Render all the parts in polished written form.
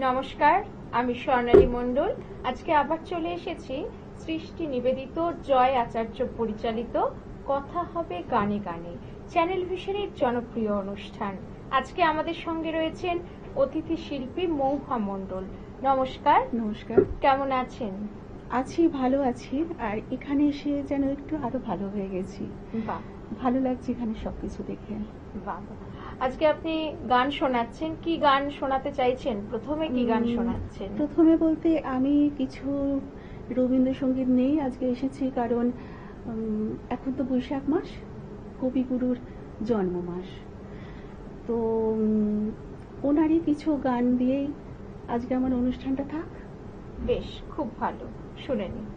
নমস্কার, আমি স্বর্ণালী মণ্ডল। আজকে আবার চলে এসেছি সৃষ্টি নিবেদিত জয় আচার্য পরিচালিত কথা হবে গানে গানে চ্যানেল ভিশনের জনপ্রিয় অনুষ্ঠান। আজকে আমাদের সঙ্গে রয়েছেন অতিথি শিল্পী মৌহা মণ্ডল। নমস্কার। নমস্কার। কেমন আছেন? আছি, ভালো আছি। আর এখানে এসে যেন একটু আরো ভালো হয়ে গেছি। বাহ, ভালো লাগছে এখানে সবকিছু দেখে। বাহ। আজকে আপনি গান শোনাচ্ছেন, কি গান শোনাতে চাইছেন? প্রথমে কি গান শোনাচ্ছেন? প্রথমে বলতে আমি কিছু রবীন্দ্রসঙ্গীত নেই আজকে এসেছি, কারণ এখন তো বৈশাখ মাস, কবিগুরুর জন্ম মাস। তো ওনারই কিছু গান দিয়েই আজকে আমার অনুষ্ঠানটা থাক। বেশ, খুব ভালো, শুনে নিন।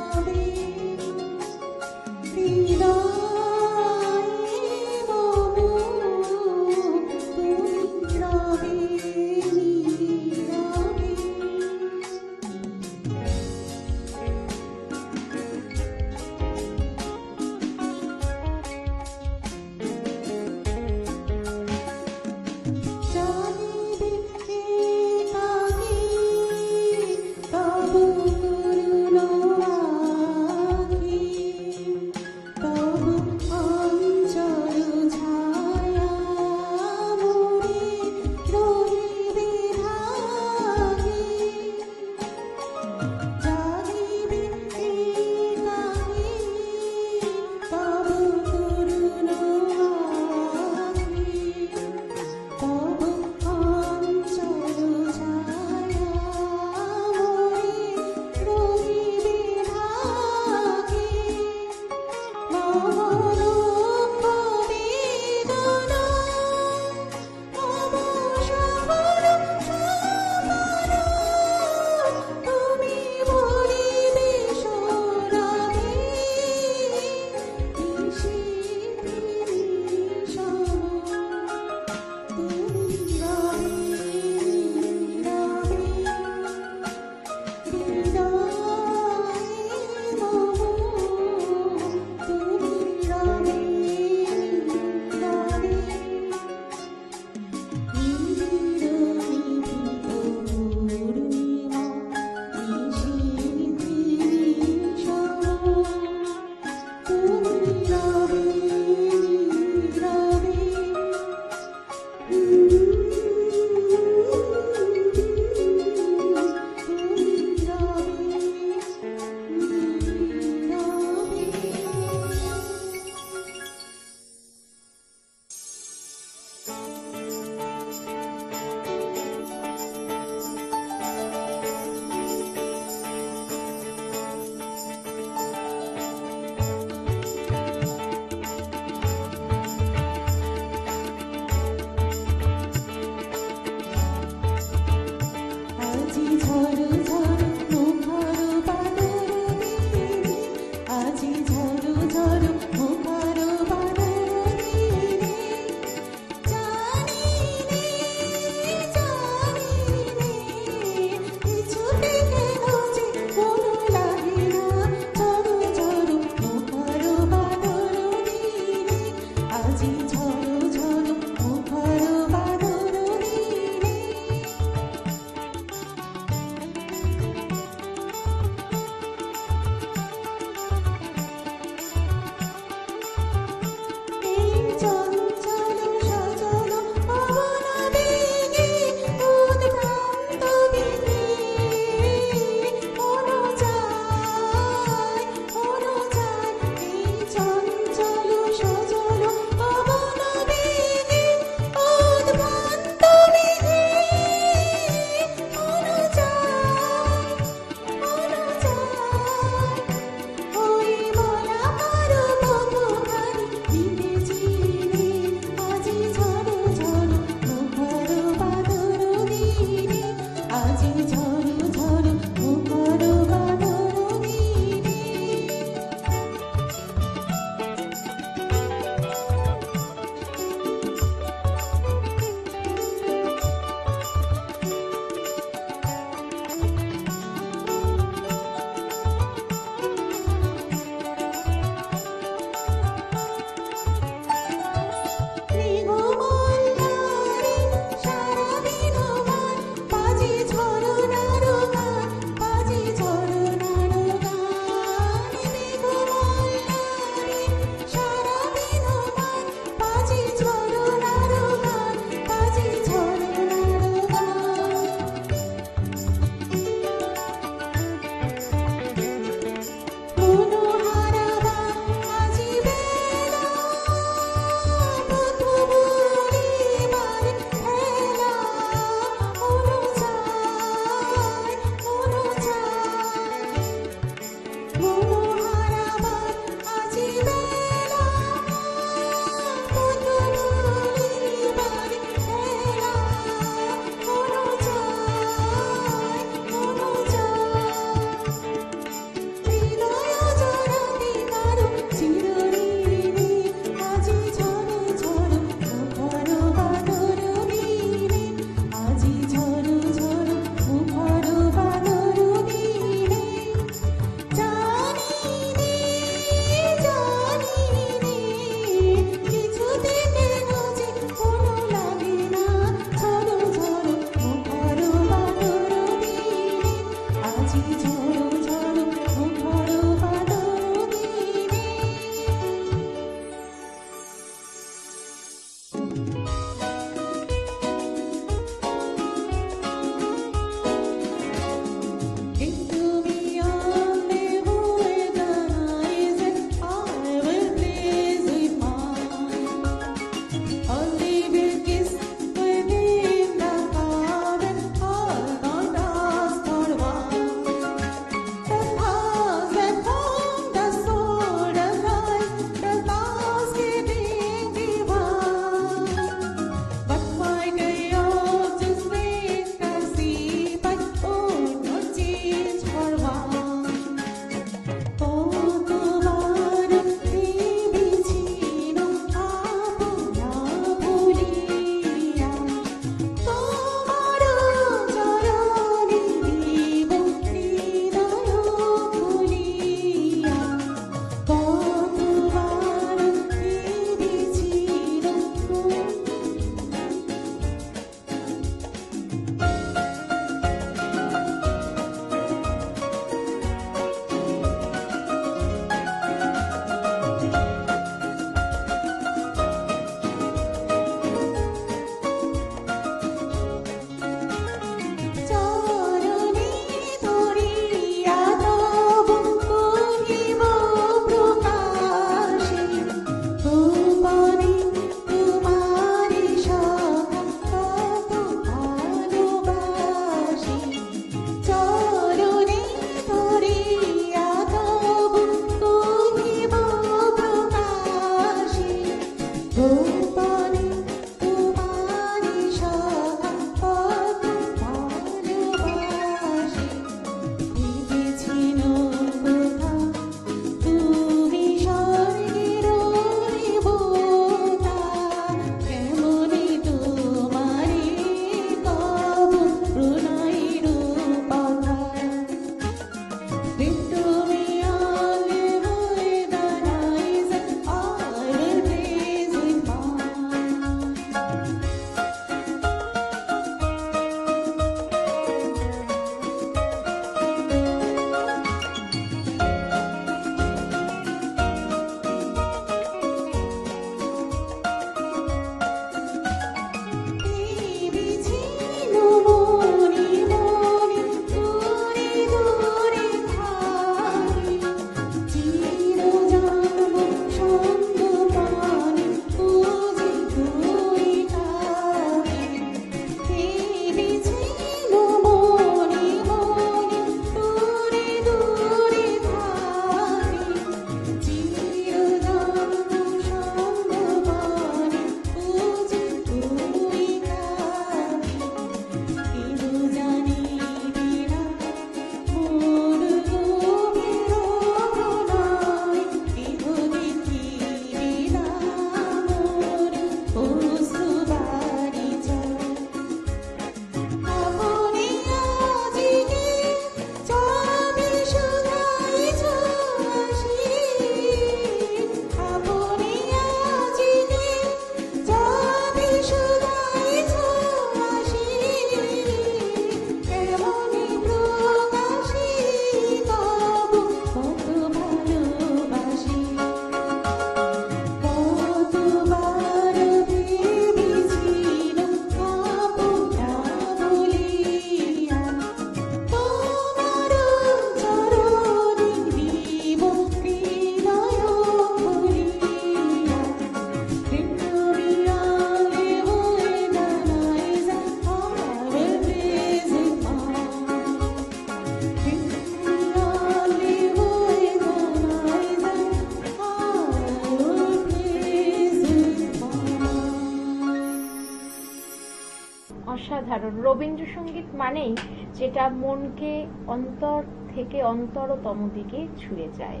অসাধারণ। রবীন্দ্রসঙ্গীত মানেই যেটা মনকে অন্তর থেকে অন্তরতম দিকে ছুঁয়ে যায়।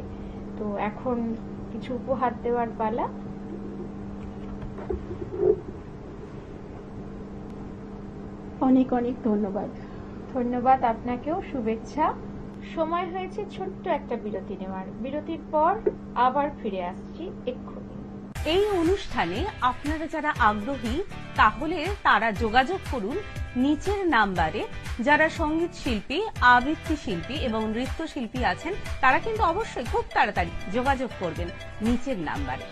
তো এখন কিছু উপহার দেওয়ার পালা। অনেক অনেক ধন্যবাদ। ধন্যবাদ আপনাকেও, শুভেচ্ছা। সময় হয়েছে ছোট্ট একটা বিরতি নেওয়ার। বিরতির পর আবার ফিরে আসছি এক্ষুনি। এই অনুষ্ঠানে আপনারা যারা আগ্রহী তাহলে তারা যোগাযোগ করুন নিচের নাম্বারে। যারা সঙ্গীত শিল্পী, আবৃত্তি শিল্পী এবং নৃত্যশিল্পী আছেন তারা কিন্তু অবশ্যই খুব তাড়াতাড়ি যোগাযোগ করবেন নিচের নাম্বারে।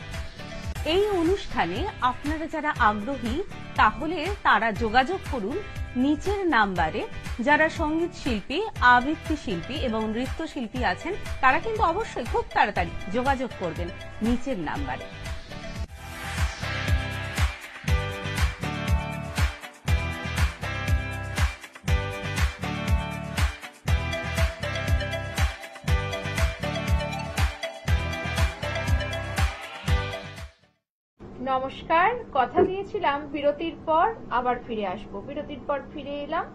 এই অনুষ্ঠানে আপনারা যারা আগ্রহী তাহলে তারা যোগাযোগ করুন নিচের নাম্বারে। যারা সঙ্গীত শিল্পী, আবৃত্তি শিল্পী এবং নৃত্যশিল্পী আছেন তারা কিন্তু অবশ্যই খুব তাড়াতাড়ি যোগাযোগ করবেন নিচের নাম্বারে। নমস্কার, কথা দিয়েছিলাম বিরতির পর আবার ফিরে আসব। বিরতির পর ফিরে এলাম,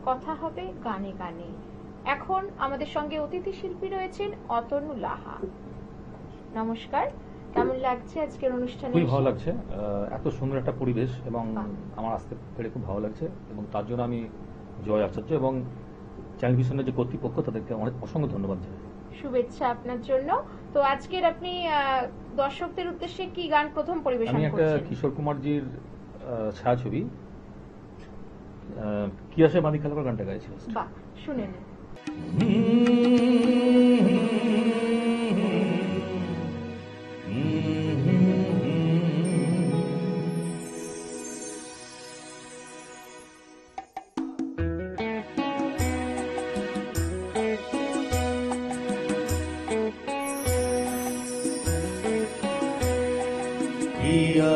কথা হবে গানে গানে। এখন আমাদের সঙ্গে অতিথি শিল্পী রয়েছেন অতনু লাহা। নমস্কার, কেমন লাগছে আজকের অনুষ্ঠানে? খুবই ভালো লাগছে, এত সুন্দর একটা পরিবেশ এবং আমার আসতে পেরে খুব ভালো লাগছে এবং তার জন্য আমি জয় আচার্য এবং চ্যানেল ভিশনের যে কর্তৃপক্ষ তাদেরকে অনেক অসংখ্য ধন্যবাদ জানাই। শুভেচ্ছা আপনার জন্য। তো আজকের আপনি দর্শকদের উদ্দেশ্যে কি গান প্রথম পরিবেশন আমি একটা করছেন? কিশোর কুমারজির ছায়াছবি কি আসে বাঁধি খেলাবার গানটা গাইছি। বাহ, শুনে নিন।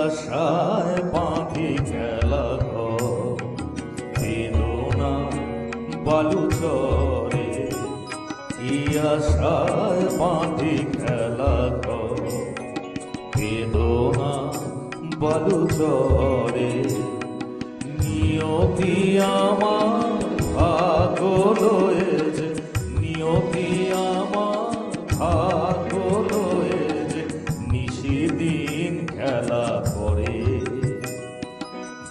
আশায় পাখি খেলা ঘেদোনা বালু চরে, আশায় পাখি খেলা ঘেদোনা বালু চরে, নিয়তি আমার ভাগ্য লয়েছে, নিয়তি আমার ভাগ্য লয়েছে, নিশিদিন খেলা করে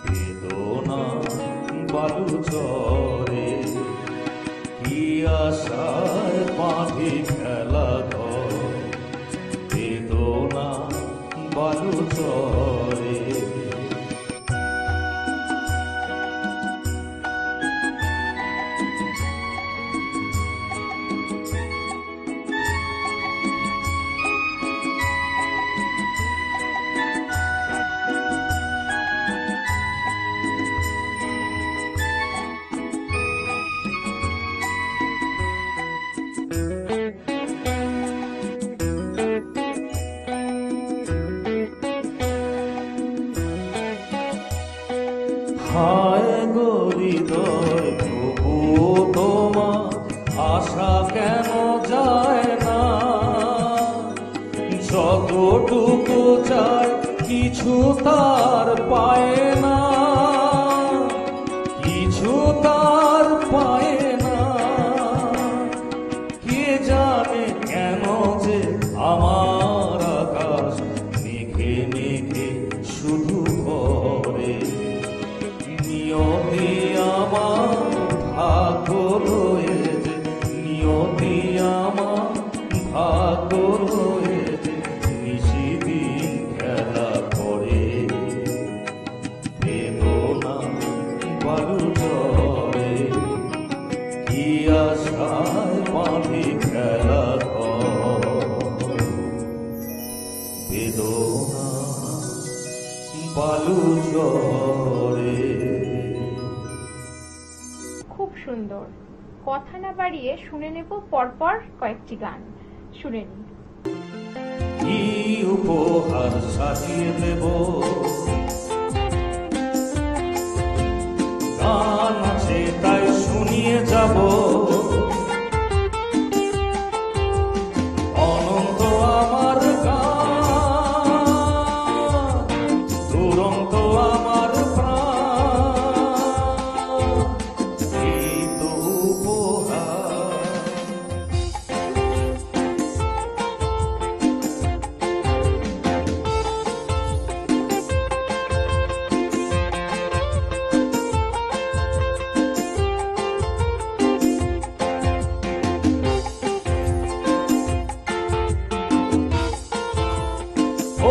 বেদনা বালু চরে, কি আশায় পাখি খেলা বেদনা বালু চরে। হায় গো হৃদয় তবু তোমার আশা কেন যায় না, যতটুকু চায় কিছু তার পায় না, কিছু তার পায় না, কে জানে কেন যে আমার আকাশ মেঘে মেঘে শুধু ভরে, নিয়তি আমার ভাগ্য রয়েছে, নিয়তি আমার ভাগ্য রয়েছে, নিশিদিন খেলা করে বেদনা বালু চরে, কি আশায় পাখি খেলা বেদনা বালু চরে। খুব সুন্দর। কথা না বাড়িয়ে শুনে নেব পরপর কয়েকটি গান। শুনে নিন। কি উপহার সাজিয়ে দেব, গান আছে তাই শুনিয়ে যাব, অনন্ত আমার গান, দুরন্ত আমার প্রাণ,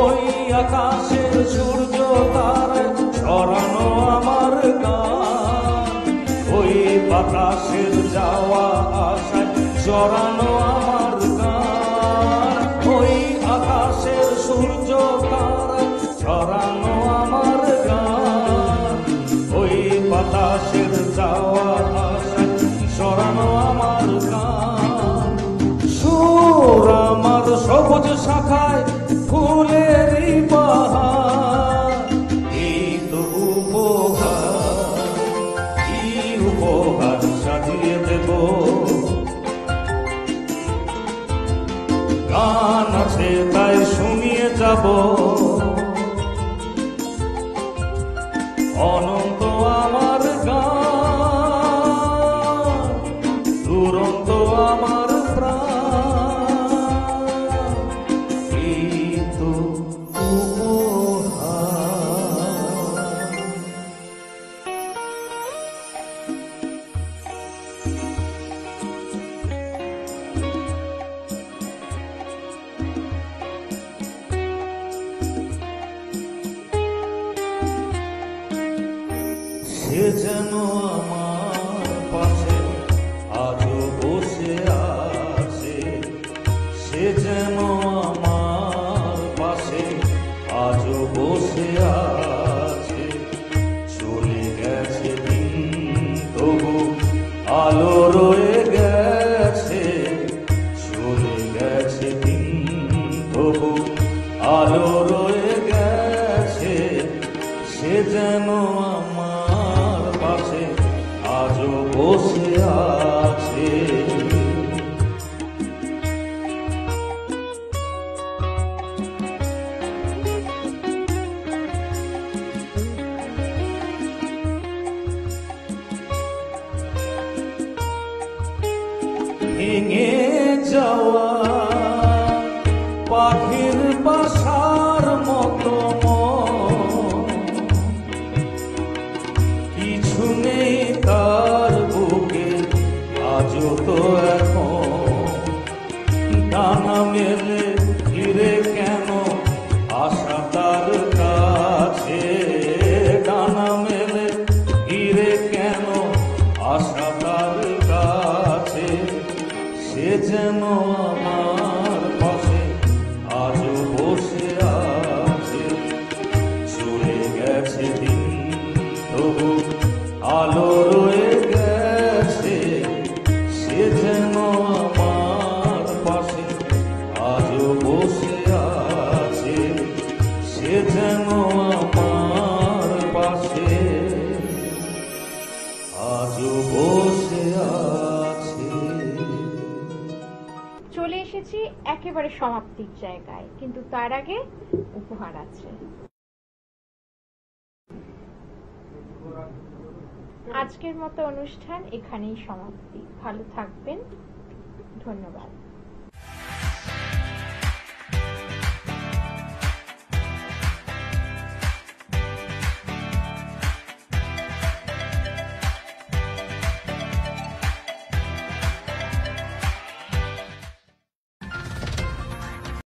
ওই আকাশের সূর্য তারায় ছড়ানো আমার গান, ওই বাতাসের যাওয়া আশায় জড়ানো আমার গান, ওই আকাশের সূর্য তারায় ছড়ানো আমার গান, ওই বাতাসের যাওয়া আশায় জড়ানো আমার গান। সুর আমার সবুজ শাখায় ফুলেরই বাহার, এই তো উপহার সাজিয়ে দেব। গান আছে তাই শুনিয়ে যাব, অনন্ত আমার গান, দুরন্ত আমার প্রাণ, এই তো উপহার। সে যেন আমার পাশে আজও বসে আছে, সে যেন আমার পাশে আজও বসে আছে। চলে গেছে দিন তবু আলো রয়ে গেছে, চলে গেছে দিন তবু আলো রয়ে গেছে। সে যেন আমার পাশে আজও বসে আছে। ভেঙে যাওয়া পাখির বাসার মতো মন, কিছু নেই তার বুকে আজও তো এখন। ডানা মেলে ফিরে কেন আশা তার কাছে, ডানা মেলে ফিরে কেন আশা তার কাছে। সে যেন আমার পাশে আজও বসে আছে, চলে গেছে দিন তবু আলো রয়ে গেছে। সে যেন আমার পাশে আজও বসে আছে, সে যেন আমার পাশে আজও বসে আছে। চলে এসেছি একেবারে সমাপ্তির জায়গায়, কিন্তু তার আগে উপহার আছে। আজকের মতো অনুষ্ঠান এখানেই সমাপ্তি। ভালো থাকবেন, ধন্যবাদ।